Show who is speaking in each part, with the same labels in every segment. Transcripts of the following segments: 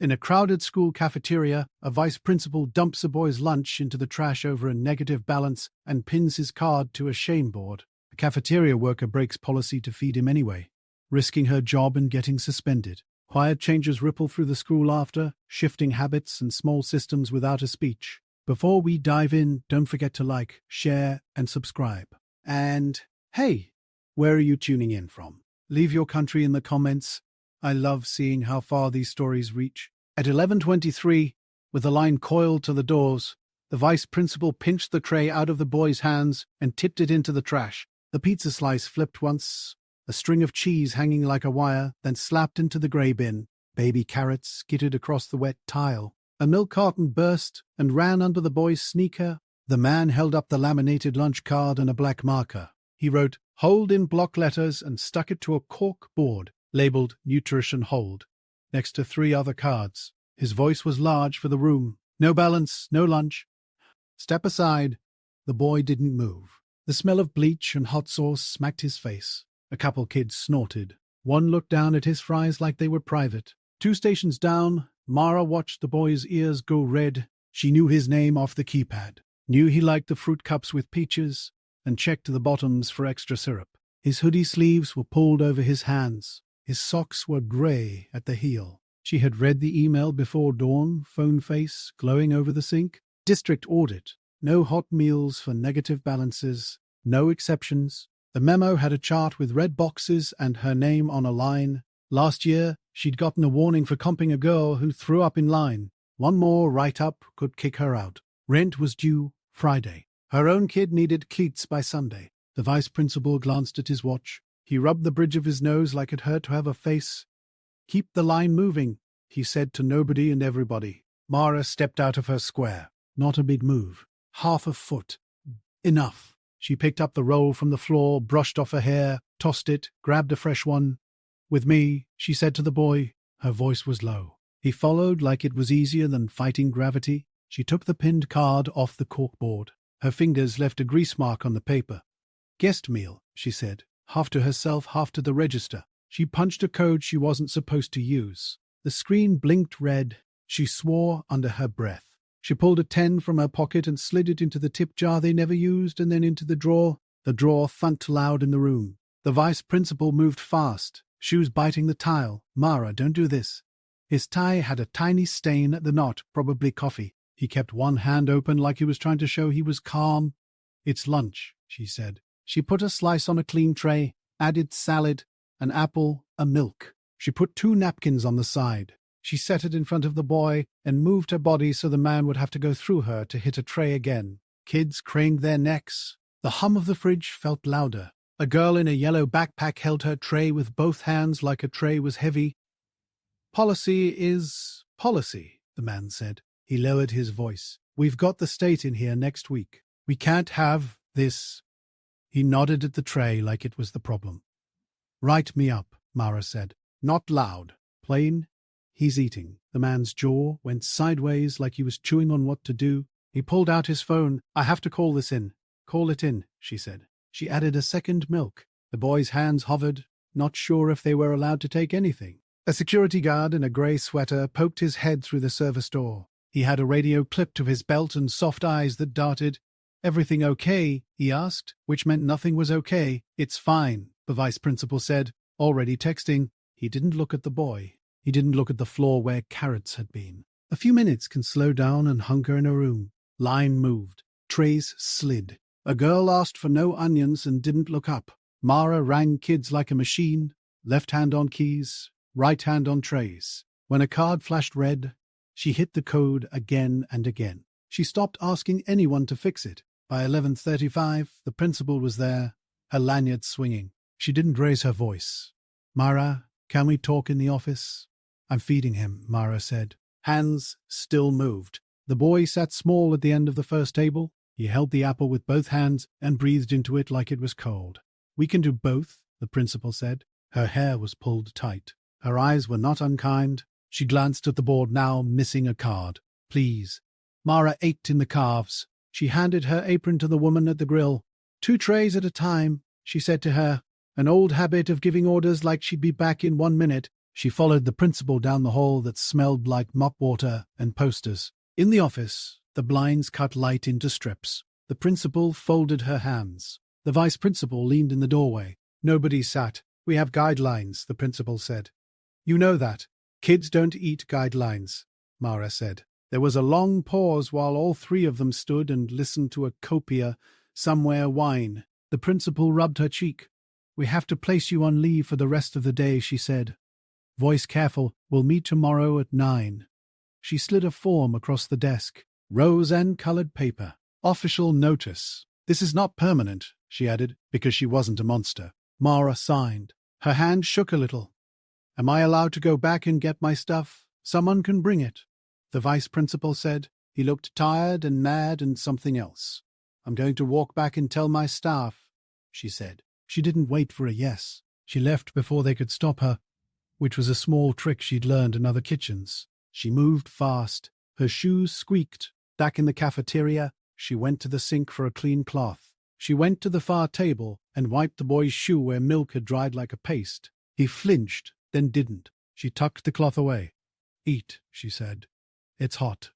Speaker 1: In a crowded school cafeteria, a vice principal dumps a boy's lunch into the trash over a negative balance and pins his card to a shame board. A cafeteria worker breaks policy to feed him anyway, risking her job and getting suspended. Quiet changes ripple through the school after, shifting habits and small systems without a speech. Before we dive in, don't forget to like, share, and subscribe. And, hey, where are you tuning in from? Leave your country in the comments. I love seeing how far these stories reach. At 11:23, with the line coiled to the doors, the vice principal pinched the tray out of the boy's hands and tipped it into the trash. The pizza slice flipped once, a string of cheese hanging like a wire, then slapped into the grey bin. Baby carrots skittered across the wet tile. A milk carton burst and ran under the boy's sneaker. The man held up the laminated lunch card and a black marker. He wrote, "Hold" in block letters and stuck it to a cork board, labeled Nutrition Hold, next to 3 other cards. His voice was large for the room. "No balance, no lunch. Step aside." The boy didn't move. The smell of bleach and hot sauce smacked his face. A couple kids snorted. One looked down at his fries like they were private. 2 stations down, Mara watched the boy's ears go red. She knew his name off the keypad, knew he liked the fruit cups with peaches, and checked the bottoms for extra syrup. His hoodie sleeves were pulled over his hands. His socks were grey at the heel. She had read the email before dawn, phone face glowing over the sink. District audit. No hot meals for negative balances. No exceptions. The memo had a chart with red boxes and her name on a line. Last year, she'd gotten a warning for comping a girl who threw up in line. One more write-up could kick her out. Rent was due Friday. Her own kid needed cleats by Sunday. The vice principal glanced at his watch. He rubbed the bridge of his nose like it hurt to have a face. "Keep the line moving," he said to nobody and everybody. Mara stepped out of her square. Not a big move. Half a foot. Enough. She picked up the roll from the floor, brushed off her hair, tossed it, grabbed a fresh one. "With me," she said to the boy. Her voice was low. He followed like it was easier than fighting gravity. She took the pinned card off the corkboard. Her fingers left a grease mark on the paper. "Guest meal," she said, half to herself, half to the register. She punched a code she wasn't supposed to use. The screen blinked red. She swore under her breath. She pulled a 10 from her pocket and slid it into the tip jar they never used and then into the drawer. The drawer thumped loud in the room. The vice principal moved fast, shoes biting the tile. "Mara, don't do this." His tie had a tiny stain at the knot, probably coffee. He kept one hand open like he was trying to show he was calm. "It's lunch," she said. She put a slice on a clean tray, added salad, an apple, a milk. She put 2 napkins on the side. She set it in front of the boy and moved her body so the man would have to go through her to hit a tray again. Kids craned their necks. The hum of the fridge felt louder. A girl in a yellow backpack held her tray with both hands like a tray was heavy. "Policy is policy," the man said. He lowered his voice. "We've got the state in here next week. We can't have this." He nodded at the tray like it was the problem. "Write me up," Mara said. "Not loud. Plain. He's eating." The man's jaw went sideways like he was chewing on what to do. He pulled out his phone. "I have to call this in." "Call it in," she said. She added a second milk. The boy's hands hovered, not sure if they were allowed to take anything. A security guard in a grey sweater poked his head through the service door. He had a radio clipped to his belt and soft eyes that darted. "Everything okay?" he asked, which meant nothing was okay. "It's fine," the vice principal said, already texting. He didn't look at the boy. He didn't look at the floor where carrots had been. A few minutes can slow down and hunker in a room. Line moved. Trays slid. A girl asked for no onions and didn't look up. Mara rang kids like a machine, left hand on keys, right hand on trays. When a card flashed red, she hit the code again and again. She stopped asking anyone to fix it. By 11:35, the principal was there, her lanyard swinging. She didn't raise her voice. "Mara, can we talk in the office?" "I'm feeding him," Mara said. Hands still moved. The boy sat small at the end of the first table. He held the apple with both hands and breathed into it like it was cold. "We can do both," the principal said. Her hair was pulled tight. Her eyes were not unkind. She glanced at the board now, missing a card. "Please." Mara ached in the calves. She handed her apron to the woman at the grill. "2 trays at a time," she said to her. An old habit of giving orders like she'd be back in 1 minute. She followed the principal down the hall that smelled like mop water and posters. In the office, the blinds cut light into strips. The principal folded her hands. The vice principal leaned in the doorway. Nobody sat. "We have guidelines," the principal said. "You know that. Kids don't eat guidelines," Mara said. There was a long pause while all three of them stood and listened to a copia, somewhere whine. The principal rubbed her cheek. "We have to place you on leave for the rest of the day," she said. "Voice careful. We'll meet tomorrow at 9. She slid a form across the desk. Rose and colored paper. "Official notice. This is not permanent," she added, because she wasn't a monster. Mara signed. Her hand shook a little. "Am I allowed to go back and get my stuff? Someone can bring it," the vice principal said. He looked tired and mad and something else. "I'm going to walk back and tell my staff," she said. She didn't wait for a yes. She left before they could stop her, which was a small trick she'd learned in other kitchens. She moved fast. Her shoes squeaked. Back in the cafeteria, she went to the sink for a clean cloth. She went to the far table and wiped the boy's shoe where milk had dried like a paste. He flinched, then didn't. She tucked the cloth away. "Eat," she said. "It's hot."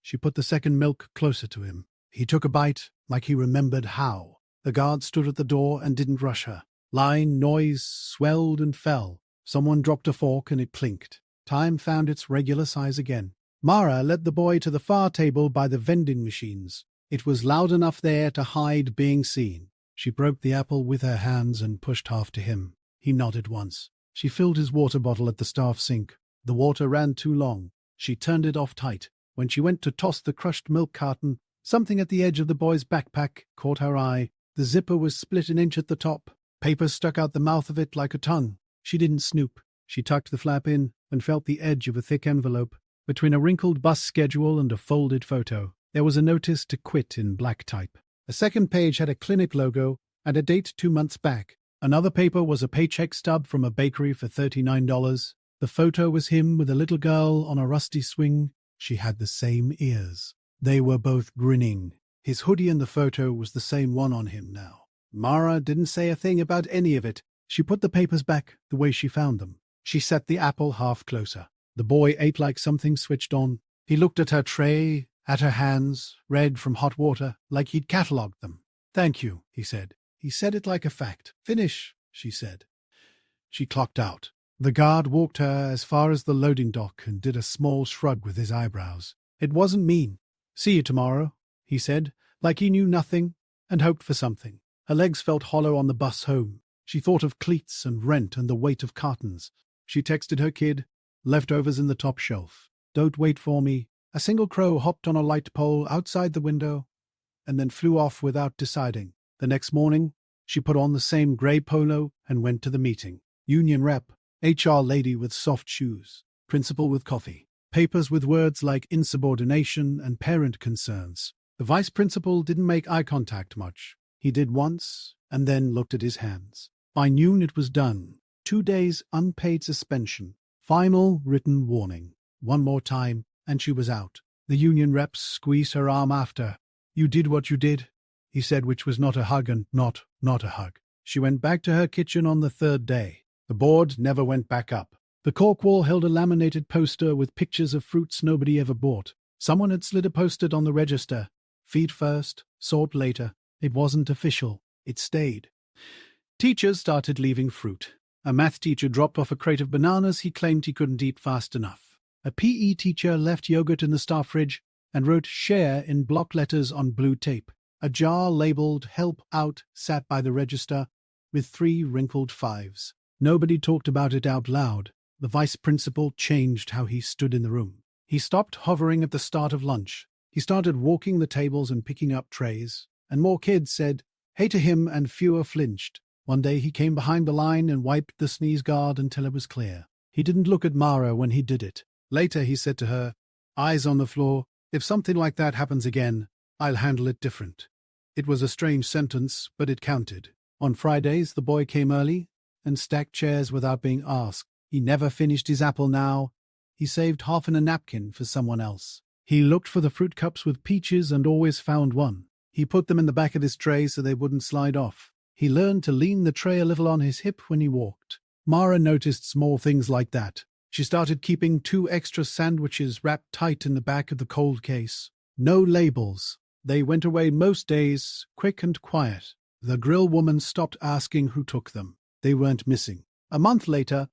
Speaker 1: She put the second milk closer to him. He took a bite, like he remembered how. The guard stood at the door and didn't rush her. Line noise swelled and fell. Someone dropped a fork and it clinked. Time found its regular size again. Mara led the boy to the far table by the vending machines. It was loud enough there to hide being seen. She broke the apple with her hands and pushed half to him. He nodded once. She filled his water bottle at the staff sink. The water ran too long. She turned it off tight. When she went to toss the crushed milk carton, something at the edge of the boy's backpack caught her eye. The zipper was split an inch at the top. Paper stuck out the mouth of it like a tongue. She didn't snoop. She tucked the flap in and felt the edge of a thick envelope. Between a wrinkled bus schedule and a folded photo, there was a notice to quit in black type. A second page had a clinic logo and a date 2 months back. Another paper was a paycheck stub from a bakery for $39. The photo was him with a little girl on a rusty swing. She had the same ears. They were both grinning. His hoodie in the photo was the same one on him now. Mara didn't say a thing about any of it. She put the papers back the way she found them. She set the apple half closer. The boy ate like something switched on. He looked at her tray, at her hands, red from hot water, like he'd catalogued them. "Thank you," he said. He said it like a fact. "Finish," she said. She clocked out. The guard walked her as far as the loading dock and did a small shrug with his eyebrows. It wasn't mean. "See you tomorrow," he said, like he knew nothing and hoped for something. Her legs felt hollow on the bus home. She thought of cleats and rent and the weight of cartons. She texted her kid, "Leftovers in the top shelf. Don't wait for me." A single crow hopped on a light pole outside the window and then flew off without deciding. The next morning, she put on the same grey polo and went to the meeting. Union rep, HR lady with soft shoes, principal with coffee, papers with words like insubordination and parent concerns. The vice principal didn't make eye contact much. He did once and then looked at his hands. By noon it was done. 2 days unpaid suspension. Final written warning. One more time, and she was out. The union rep squeezed her arm after. "You did what you did," he said, which was not a hug and not a hug. She went back to her kitchen on the 3rd day. The board never went back up. The cork wall held a laminated poster with pictures of fruits nobody ever bought. Someone had slid a post-it on the register. Feed first, sort later. It wasn't official. It stayed. Teachers started leaving fruit. A math teacher dropped off a crate of bananas he claimed he couldn't eat fast enough. A PE teacher left yogurt in the staff fridge and wrote "share" in block letters on blue tape. A jar labeled "help out" sat by the register with 3 wrinkled 5s. Nobody talked about it out loud. The vice principal changed how he stood in the room. He stopped hovering at the start of lunch. He started walking the tables and picking up trays. And more kids said hey to him and fewer flinched. One day he came behind the line and wiped the sneeze guard until it was clear. He didn't look at Mara when he did it. Later he said to her, eyes on the floor, "If something like that happens again, I'll handle it different." It was a strange sentence, but it counted. On Fridays the boy came early and stacked chairs without being asked. He never finished his apple now. He saved half in a napkin for someone else. He looked for the fruit cups with peaches and always found one. He put them in the back of his tray so they wouldn't slide off. He learned to lean the tray a little on his hip when he walked. Mara noticed small things like that. She started keeping 2 extra sandwiches wrapped tight in the back of the cold case. No labels. They went away most days, quick and quiet. The grill woman stopped asking who took them. They weren't missing. A month later,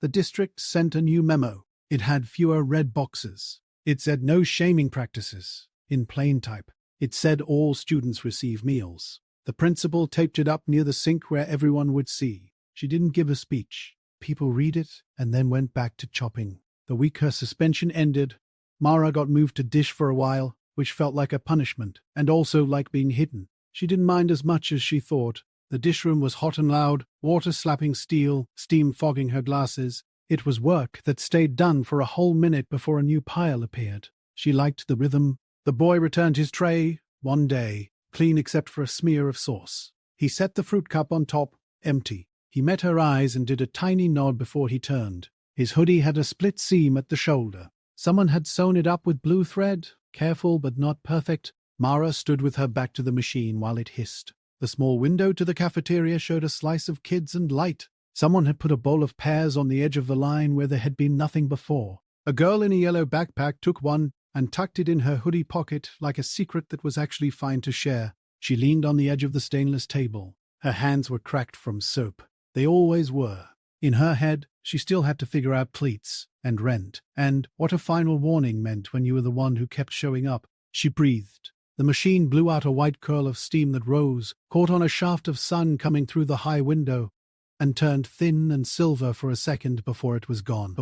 Speaker 1: the district sent a new memo. It had fewer red boxes. It said no shaming practices, in plain type. It said all students receive meals. The principal taped it up near the sink where everyone would see. She didn't give a speech. People read it and then went back to chopping. The week her suspension ended, Mara got moved to dish for a while, which felt like a punishment, and also like being hidden. She didn't mind as much as she thought. The dish room was hot and loud, water slapping steel, steam fogging her glasses. It was work that stayed done for a whole minute before a new pile appeared. She liked the rhythm. The boy returned his tray, one day, clean except for a smear of sauce. He set the fruit cup on top, empty. He met her eyes and did a tiny nod before he turned. His hoodie had a split seam at the shoulder. Someone had sewn it up with blue thread, careful but not perfect. Mara stood with her back to the machine while it hissed. The small window to the cafeteria showed a slice of kids and light. Someone had put a bowl of pears on the edge of the line where there had been nothing before. A girl in a yellow backpack took one and tucked it in her hoodie pocket like a secret that was actually fine to share. She leaned on the edge of the stainless table. Her hands were cracked from soap. They always were. In her head, she still had to figure out cleats and rent and what a final warning meant when you were the one who kept showing up. She breathed. The machine blew out a white curl of steam that rose, caught on a shaft of sun coming through the high window, and turned thin and silver for a second before it was gone.